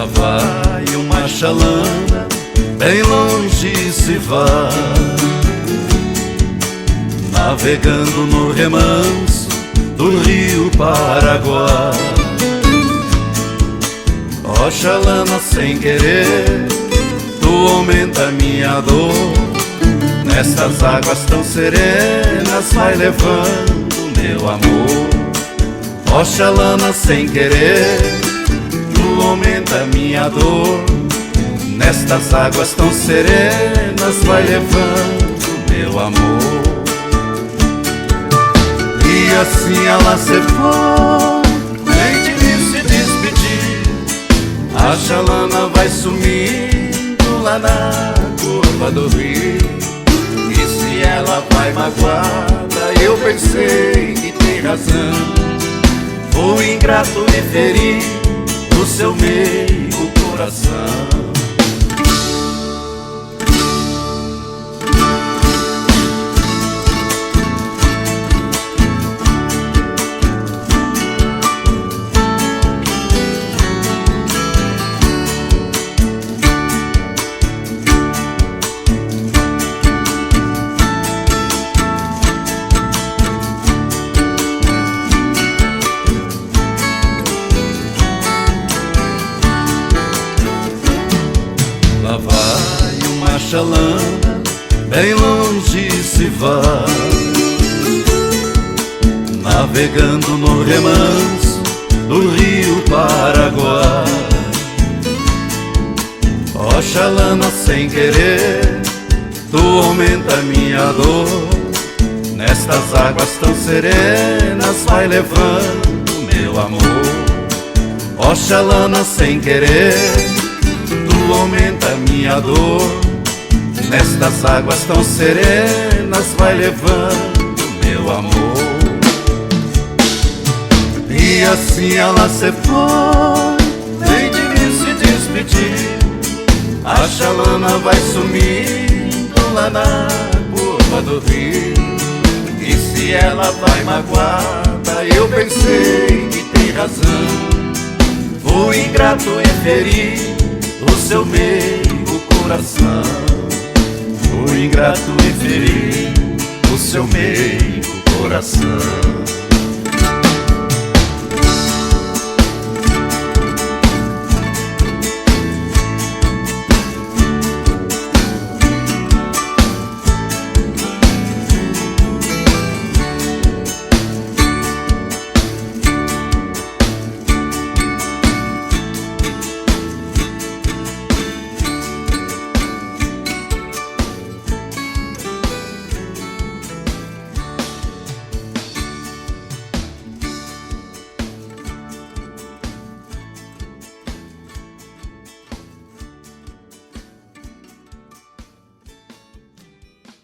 Lá vai uma chalana, bem longe se vai, navegando no remanso do rio Paraguai. Ó chalana, sem querer, tu aumenta minha dor. Nestas águas tão serenas vai levando meu amor. Ó chalana, sem querer, tu aumenta minha dor. Nestas águas tão serenas vai levando meu amor. E assim ela se foi, nem de mim se despedir. A chalana vai sumindo lá na curva do rio. E se ela vai magoada, eu pensei que tem razão. Fui ingrato e feri no seu meio coração. Lá vai uma chalana, bem longe se vai, navegando no remanso do rio Paraguai. Ó chalana, sem querer, tu aumenta minha dor. Nestas águas tão serenas vai levando meu amor. Ó chalana, sem querer, tu aumenta minha dor. Nestas águas tão serenas vai levando meu amor. E assim ela se foi, nem de mim se despedir. A chalana vai sumindo lá na curva do rio. E se ela vai magoada, eu pensei que tem razão. Fui ingrato e feri o seu meio coração. Fui ingrato e feri o seu meio coração.